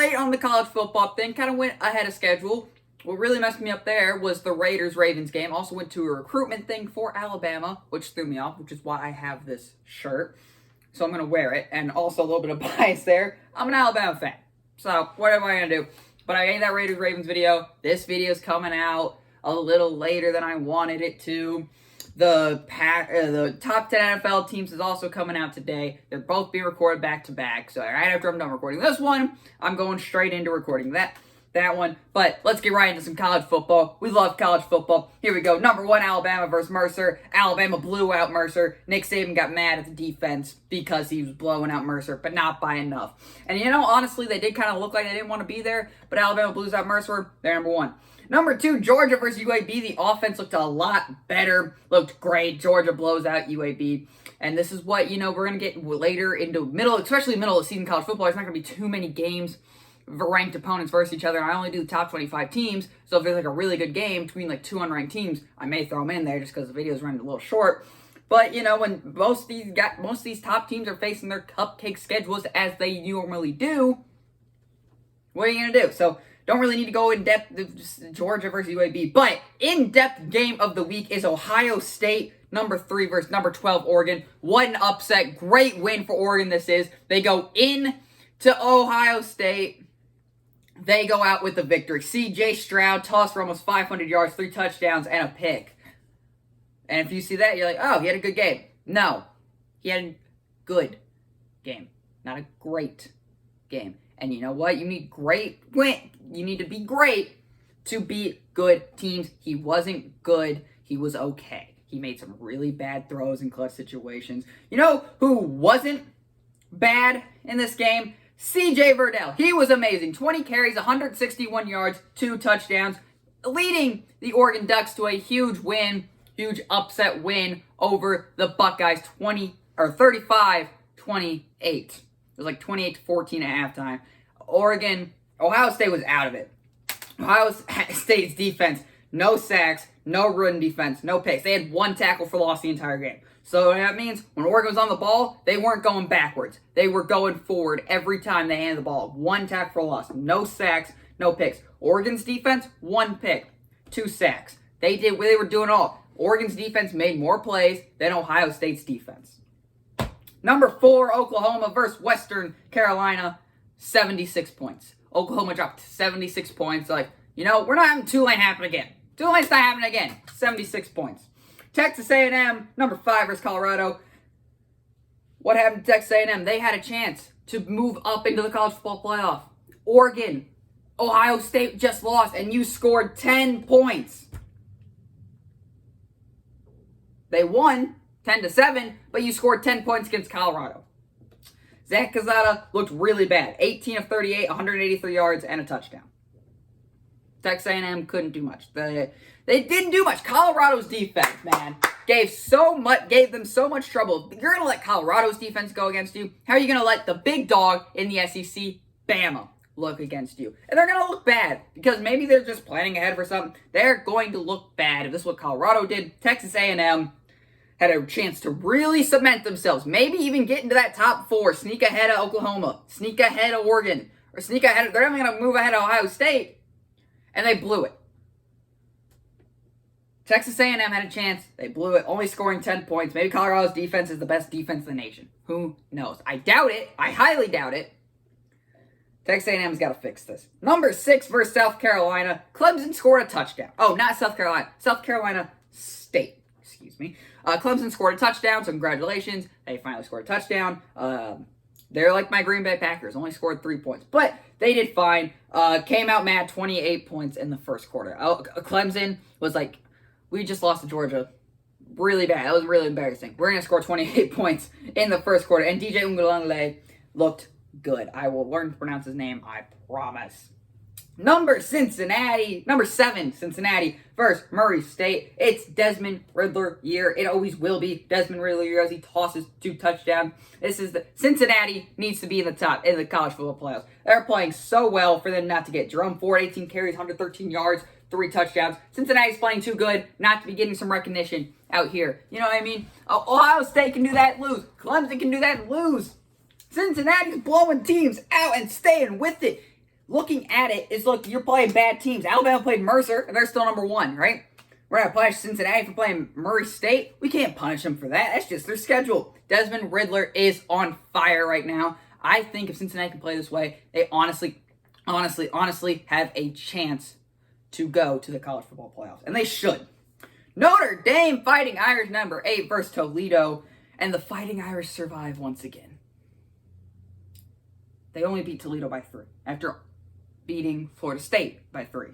late on the college football thing, kind of went ahead of schedule. What really messed me up there was the Raiders-Ravens game. Also went to a recruitment thing for Alabama, which threw me off, which is why I have this shirt. So I'm going to wear it. And also a little bit of bias there. I'm an Alabama fan. So what am I going to do? But I made that Raiders-Ravens video. This video is coming out a little later than I wanted it to. The top 10 NFL teams is also coming out today. They're both being recorded back-to-back. So right after I'm done recording this one, I'm going straight into recording that one. But let's get right into some college football. We love college football. Here we go. Number 1, Alabama versus Mercer. Alabama blew out Mercer. Nick Saban got mad at the defense because he was blowing out Mercer, but not by enough. And you know, honestly, they did kind of look like they didn't want to be there, but Alabama blows out Mercer. They're number 1. Number 2, Georgia versus UAB. The offense looked a lot better. Looked great. Georgia blows out UAB. And this is what, we're going to get later into especially middle of season college football. There's not going to be too many games ranked opponents versus each other. I only do the top 25 teams, so if there's like a really good game between like 2 unranked teams, I may throw them in there just because the video's running a little short. But when most of these top teams are facing their cupcake schedules as they normally do, what are you gonna do? So don't really need to go in depth with Georgia versus UAB, but in-depth game of the week is Ohio State number 3 versus number 12 Oregon. What an upset! Great win for Oregon. This is. They go in to Ohio State. They go out with the victory. C.J. Stroud tossed for almost 500 yards, 3 touchdowns, and a pick. And if you see that, you're like, oh, he had a good game. No. He had a good game. Not a great game. And you know what? You need You need to be great to beat good teams. He wasn't good. He was okay. He made some really bad throws in clutch situations. You know who wasn't bad in this game? C.J. Verdell. He was amazing. 20 carries, 161 yards, 2 touchdowns, leading the Oregon Ducks to a huge upset win over the Buckeyes, 35-28. It was like 28-14 at halftime. Ohio State was out of it. Ohio State's defense, no sacks, no run defense, no picks. They had 1 tackle for loss the entire game. So that means when Oregon was on the ball, they weren't going backwards. They were going forward every time they handed the ball. 1 tackle for loss, no sacks, no picks. Oregon's defense, 1 pick, 2 sacks. They were doing all. Oregon's defense made more plays than Ohio State's defense. Number 4, Oklahoma versus Western Carolina, 76 points. Oklahoma dropped 76 points. We're not having Tulane happen again. Tulane's not happening again. 76 points. Texas A&M, number 5 versus Colorado. What happened to Texas A&M? They had a chance to move up into the college football playoff. Oregon, Ohio State just lost, and you scored 10 points. They won 10-7, but you scored 10 points against Colorado. Zach Calzada looked really bad. 18 of 38, 183 yards, and a touchdown. Texas A&M couldn't do much. They didn't do much. Colorado's defense, man, gave them so much trouble. If you're going to let Colorado's defense go against you, how are you going to let the big dog in the SEC, Bama, look against you? And they're going to look bad because maybe they're just planning ahead for something. They're going to look bad. If this is what Colorado did, Texas A&M had a chance to really cement themselves. Maybe even get into that top 4, sneak ahead of Oklahoma, sneak ahead of Oregon, or sneak ahead. They're not going to move ahead of Ohio State. And they blew it. Texas A&M had a chance. They blew it, only scoring 10 points. Maybe Colorado's defense is the best defense in the nation. Who knows? I doubt it. I highly doubt it. Texas A&M's got to fix this. Number 6 versus South Carolina. Clemson scored a touchdown. Oh, not South Carolina. South Carolina State. Excuse me. Clemson scored a touchdown, so congratulations. They finally scored a touchdown. They're like my Green Bay Packers, only scored 3 points. But they did fine. Came out mad, 28 points in the first quarter. Clemson was like, we just lost to Georgia. Really bad. That was really embarrassing. We're going to score 28 points in the first quarter. And DJ Unlv looked good. I will learn to pronounce his name, I promise. Number 7, Cincinnati versus Murray State. It's Desmond Ridder year. It always will be Desmond Ridder year as he tosses 2 touchdowns. Cincinnati needs to be in the top in the college football playoffs. They're playing so well for them not to get. Jerome Ford, 18 carries, 113 yards, 3 touchdowns. Cincinnati's playing too good not to be getting some recognition out here. You know what I mean? Ohio State can do that and lose. Clemson can do that and lose. Cincinnati's blowing teams out and staying with it. looking at it is, look, you're playing bad teams. Alabama played Mercer, and they're still number 1, right? We're not punish Cincinnati for playing Murray State. We can't punish them for that. That's just their schedule. Desmond Riddler is on fire right now. I think if Cincinnati can play this way, they honestly have a chance to go to the college football playoffs. And they should. Notre Dame Fighting Irish number 8 versus Toledo. And the Fighting Irish survive once again. They only beat Toledo by 3 after beating Florida State by 3.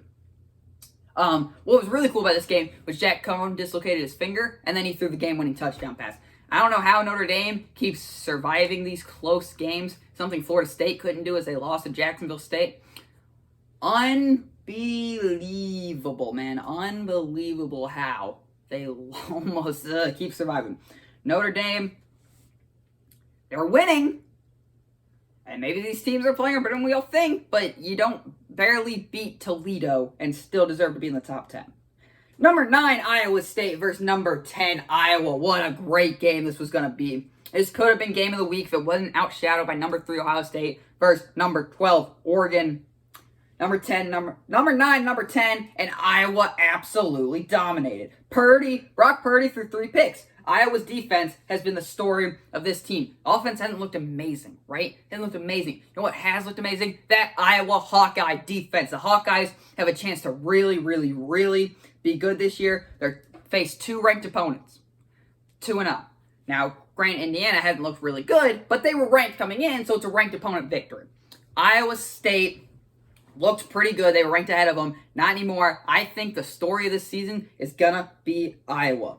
What was really cool about this game was Jack Cohn dislocated his finger, and then he threw the game-winning touchdown pass. I don't know how Notre Dame keeps surviving these close games. Something Florida State couldn't do as they lost to Jacksonville State. Unbelievable, man. Unbelievable how they almost keep surviving. Notre Dame, they were winning. And maybe these teams are playing better than we all think, but you don't barely beat Toledo and still deserve to be in the top 10. Number 9, Iowa State versus number 10, Iowa. What a great game this was going to be. This could have been game of the week if it wasn't outshadowed by number 3, Ohio State versus number 12, Oregon. Number 9, number 10, and Iowa absolutely dominated. Brock Purdy threw 3 picks. Iowa's defense has been the story of this team. Offense hasn't looked amazing, right? It hasn't looked amazing. You know what has looked amazing? That Iowa Hawkeye defense. The Hawkeyes have a chance to really be good this year. They're faced 2 ranked opponents. 2-0. Now, granted, Indiana hasn't looked really good, but they were ranked coming in, so it's a ranked opponent victory. Iowa State looked pretty good. They were ranked ahead of them. Not anymore. I think the story of this season is gonna be Iowa.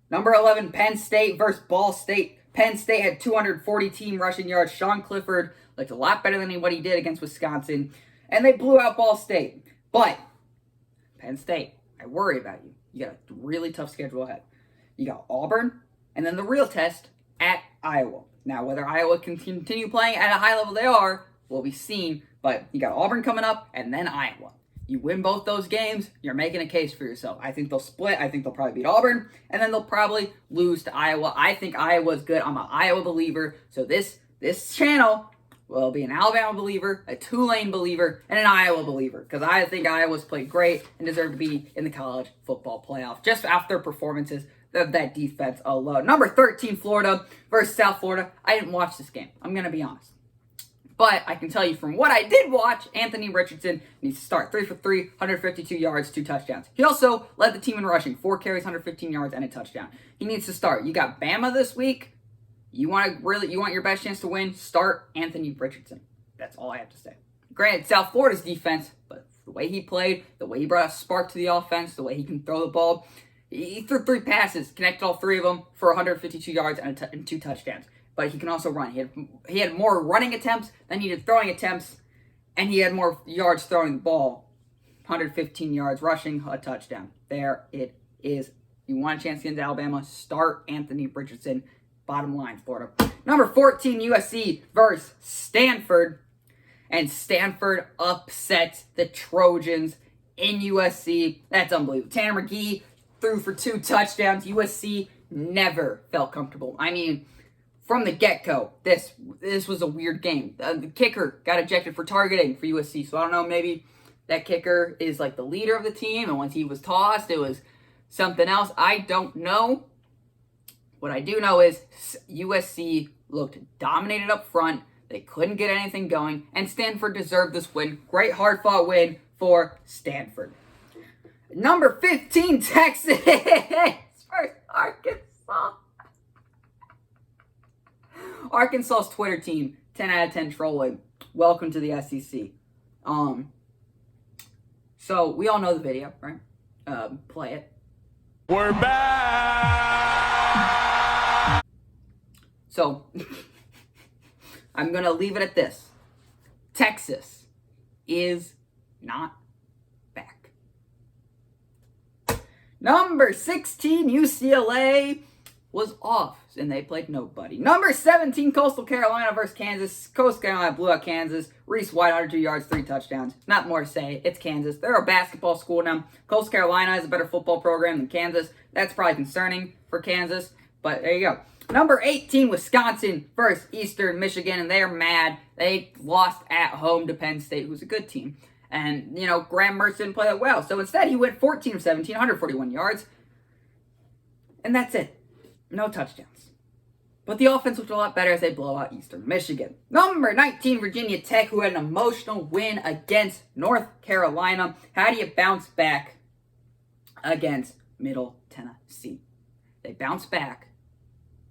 Number 11, Penn State versus Ball State. Penn State had 240 team rushing yards. Sean Clifford looked a lot better than what he did against Wisconsin. And they blew out Ball State. But, Penn State, I worry about you. You got a really tough schedule ahead. You got Auburn, and then the real test at Iowa. Now, whether Iowa can continue playing at a high level they are, will be seen. But you got Auburn coming up, and then Iowa. You win both those games, you're making a case for yourself. I think they'll split. I think they'll probably beat Auburn, and then they'll probably lose to Iowa. I think Iowa's good. I'm an Iowa believer. So this channel will be an Alabama believer, a Tulane believer, and an Iowa believer. Because I think Iowa's played great and deserve to be in the college football playoff. Just after performances of that defense alone. Number 13, Florida versus South Florida. I didn't watch this game. I'm going to be honest. But I can tell you from what I did watch, Anthony Richardson needs to start 3 for 3, 152 yards, 2 touchdowns. He also led the team in rushing, 4 carries, 115 yards, and a touchdown. He needs to start. You got Bama this week. You want your best chance to win? Start Anthony Richardson. That's all I have to say. Granted, South Florida's defense, but the way he played, the way he brought a spark to the offense, the way he can throw the ball, he threw 3 passes, connected all 3 of them for 152 yards and 2 touchdowns. But he can also run. He had more running attempts than he did throwing attempts, and he had more yards throwing the ball. 115 yards rushing, a touchdown. There it is. You want a chance against Alabama, start Anthony Richardson. Bottom line, Florida. Number 14, USC versus Stanford. And Stanford upsets the Trojans in USC. That's unbelievable. Tanner McGee threw for 2 touchdowns. USC never felt comfortable. I mean, from the get-go, this was a weird game. The kicker got ejected for targeting for USC, so I don't know, maybe that kicker is like the leader of the team, and once he was tossed, it was something else. I don't know. What I do know is USC looked dominated up front. They couldn't get anything going, and Stanford deserved this win. Great hard-fought win for Stanford. Number 15, Texas versus Arkansas. Arkansas's Twitter team, 10 out of 10 trolling. Welcome to the SEC. So we all know the video, right? Play it. We're back! So, I'm going to leave it at this. Texas is not back. Number 16, UCLA was off, and they played nobody. Number 17, Coastal Carolina versus Kansas. Coastal Carolina blew out Kansas. Reese White, 102 yards, 3 touchdowns. Not more to say. It's Kansas. They're a basketball school now. Coastal Carolina has a better football program than Kansas. That's probably concerning for Kansas, but there you go. Number 18, Wisconsin versus Eastern Michigan, and they're mad. They lost at home to Penn State, who's a good team. And, Graham Mertz didn't play that well. So instead, he went 14 of 17, 141 yards. And that's it. No touchdowns. But the offense looked a lot better as they blow out Eastern Michigan. Number 19, Virginia Tech, who had an emotional win against North Carolina. How do you bounce back against Middle Tennessee? They bounce back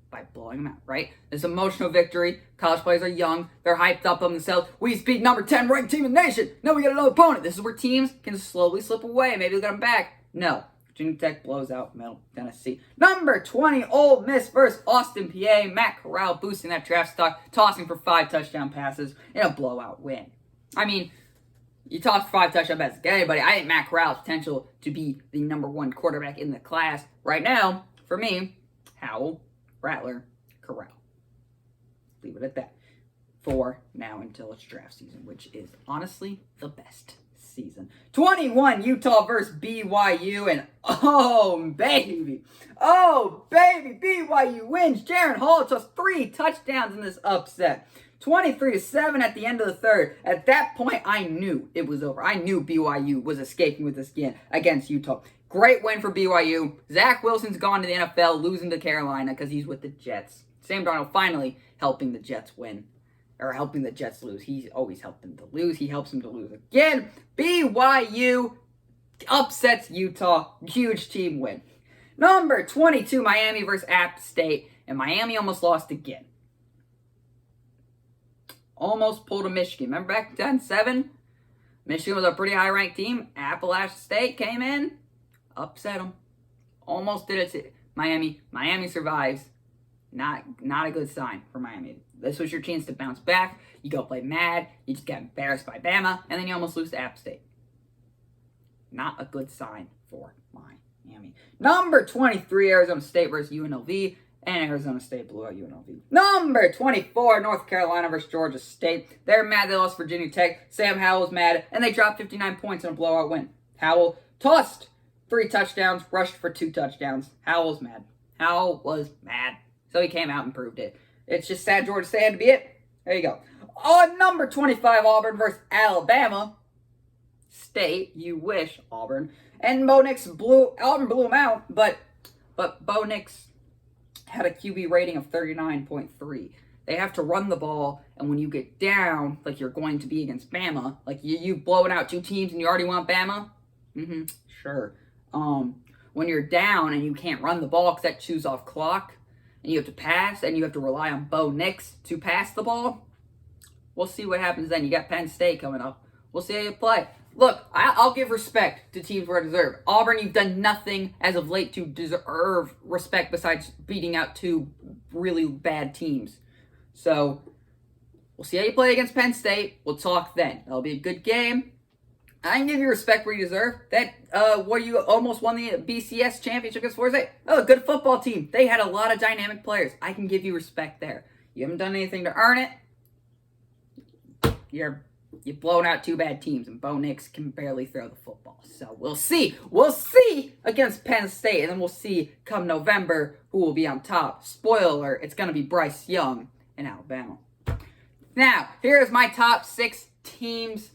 by blowing them out, right? This emotional victory. College players are young. They're hyped up on themselves. We beat number 10 ranked team in the nation. Now we got another opponent. This is where teams can slowly slip away. Maybe they'll get them back. No. Virginia Tech blows out Middle Tennessee. Number 20, Ole Miss versus Austin, PA. Matt Corral boosting that draft stock, tossing for 5 touchdown passes in a blowout win. I mean, you toss for 5 touchdown passes against anybody. I think Matt Corral's potential to be the number 1 quarterback in the class right now, for me, Howell, Rattler, Corral. Leave it at that. For now until it's draft season, which is honestly the best season. 21, Utah versus BYU, and oh baby, BYU wins. Jaron Hall tossed 3 touchdowns in this upset. 23-7 at the end of the third. At that point, I knew it was over. I knew BYU was escaping with this game against Utah. Great win for BYU. Zach Wilson's gone to the NFL, losing to Carolina because he's with the Jets. Sam Darnold finally helping the Jets win. Or helping the Jets lose. He's always helped them to lose. He helps them to lose again. BYU upsets Utah. Huge team win. Number 22, Miami versus App State. And Miami almost lost again. Almost pulled a Michigan. Remember back in 10-7? Michigan was a pretty high-ranked team. Appalachian State came in. Upset them. Almost did it to Miami. Miami survives. Not a good sign for Miami. This was your chance to bounce back. You go play mad. You just get embarrassed by Bama. And then you almost lose to App State. Not a good sign for Miami. Number 23, Arizona State versus UNLV. And Arizona State blew out UNLV. Number 24, North Carolina versus Georgia State. They're mad they lost Virginia Tech. Sam Howell's mad. And they dropped 59 points in a blowout win. Howell tossed 3 touchdowns, rushed for 2 touchdowns. Howell's mad. Howell was mad. So he came out and proved it. It's just sad Georgia State had to be it. There you go. On number 25, Auburn versus Alabama State. You wish, Auburn. And Auburn blew them out, but Bo Nix had a QB rating of 39.3. They have to run the ball, and when you get down, like you're going to be against Bama, like you blowing out 2 teams and you already want Bama? Sure. When you're down and you can't run the ball because that chews off clock, and you have to pass, and you have to rely on Bo Nix to pass the ball, we'll see what happens then. You got Penn State coming up. We'll see how you play. Look, I'll give respect to teams where I deserve. Auburn, you've done nothing as of late to deserve respect besides beating out 2 really bad teams. So, we'll see how you play against Penn State. We'll talk then. That'll be a good game. I can give you respect where you deserve. That, you almost won the BCS championship against Florida State. Oh, good football team. They had a lot of dynamic players. I can give you respect there. You haven't done anything to earn it. You've blown out 2 bad teams, and Bo Nix can barely throw the football. So we'll see. We'll see against Penn State, and then we'll see come November who will be on top. Spoiler alert, it's going to be Bryce Young in Alabama. Now, here's my top 6 teams.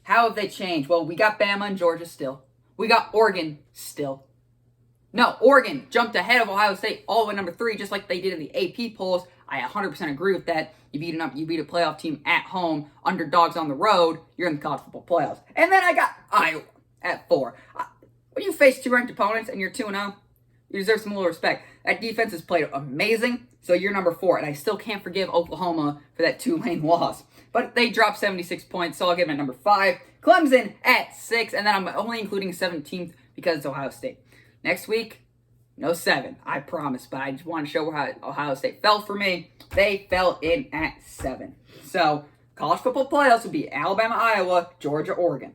How have they changed? Well, we got Bama and Georgia still. We got Oregon still. No, Oregon jumped ahead of Ohio State all the way number 3, just like they did in the AP polls. I 100% agree with that. You beat a playoff team at home, underdogs on the road, you're in the college football playoffs. And then I got Iowa at 4. When you face 2 ranked opponents and you're 2-0, you deserve some little respect. That defense has played amazing, so you're number 4. And I still can't forgive Oklahoma for that Tulane loss. But they dropped 76 points, so I'll give them at number 5. Clemson at 6, and then I'm only including 17th because it's Ohio State. Next week, no 7, I promise. But I just want to show how Ohio State fell for me. They fell in at 7. So, college football playoffs would be Alabama, Iowa, Georgia, Oregon.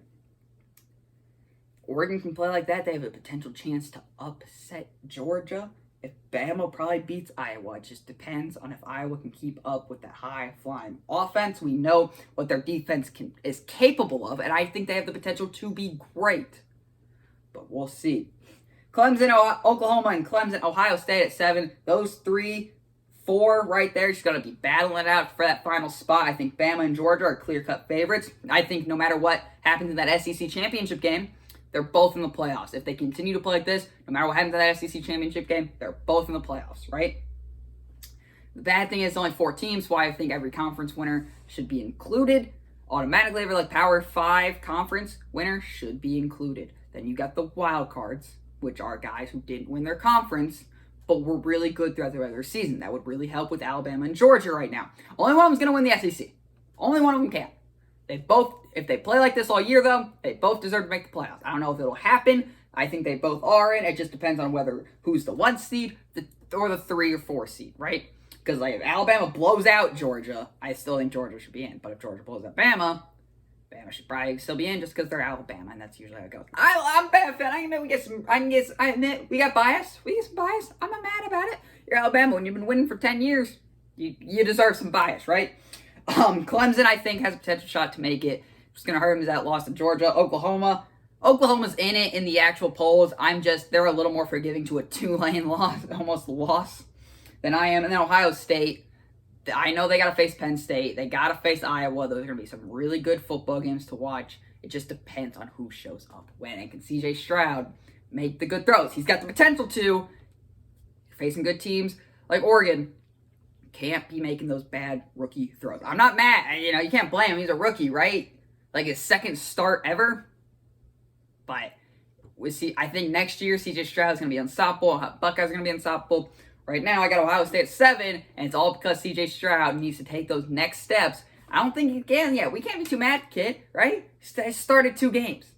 Oregon can play like that. They have a potential chance to upset Georgia. If Bama probably beats Iowa, it just depends on if Iowa can keep up with that high-flying offense. We know what their defense is capable of, and I think they have the potential to be great. But we'll see. Clemson, Oklahoma, and Clemson, Ohio State at 7. Those 3 4 right there. She's going to be battling it out for that final spot. I think Bama and Georgia are clear-cut favorites. I think no matter what happens in that SEC championship game, they're both in the playoffs. If they continue to play like this, no matter what happens in that SEC championship game, they're both in the playoffs, right? The bad thing is it's only 4 teams, why I think every conference winner should be included. Automatically, every Power 5 conference winner should be included. Then you got the wild cards, which are guys who didn't win their conference, but were really good throughout the regular season. That would really help with Alabama and Georgia right now. Only one of them's going to win the SEC. Only one of them can. If they play like this all year, though, they both deserve to make the playoffs. I don't know if it'll happen. I think they both are in. It just depends on who's the 1 seed or the 3 or 4 seed, right? Because if Alabama blows out Georgia, I still think Georgia should be in. But if Georgia blows out Bama, Bama should probably still be in just because they're Alabama, and that's usually how it goes. I'm a Bama fan. I admit we got bias. We get some bias. I'm not mad about it. You're Alabama. When you've been winning for 10 years, you deserve some bias, right? Clemson, I think, has a potential shot to make it. What's going to hurt them is that loss to Georgia. Oklahoma's in it in the actual polls. They're a little more forgiving to a Tulane loss, almost loss, than I am. And then Ohio State, I know they got to face Penn State. They got to face Iowa. Those are going to be some really good football games to watch. It just depends on who shows up when. And can C.J. Stroud make the good throws? He's got the potential to. Facing good teams like Oregon, can't be making those bad rookie throws. I'm not mad. You can't blame him. He's a rookie, right? Like his second start ever. But I think next year C.J. Stroud's going to be unstoppable. Buckeyes are going to be unstoppable. Right now, I got Ohio State at 7, and it's all because C.J. Stroud needs to take those next steps. I don't think he can yet. We can't be too mad, kid, right? He started 2 games.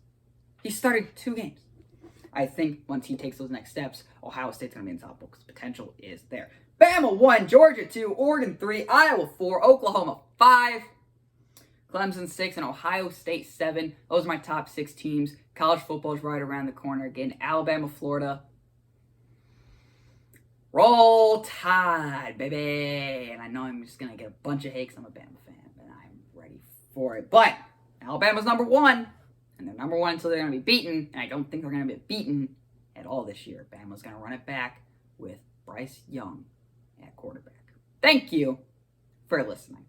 I think once he takes those next steps, Ohio State's going to be unstoppable because potential is there. Bama 1, Georgia 2, Oregon 3, Iowa 4, Oklahoma 5, Clemson 6, and Ohio State 7. Those are my top 6 teams. College football is right around the corner. Again, Alabama, Florida. Roll Tide, baby. And I know I'm just going to get a bunch of hate because I'm a Bama fan, and I'm ready for it. But Alabama's number 1, and they're number 1 until they're going to be beaten, and I don't think they're going to be beaten at all this year. Bama's going to run it back with Bryce Young at quarterback. Thank you for listening.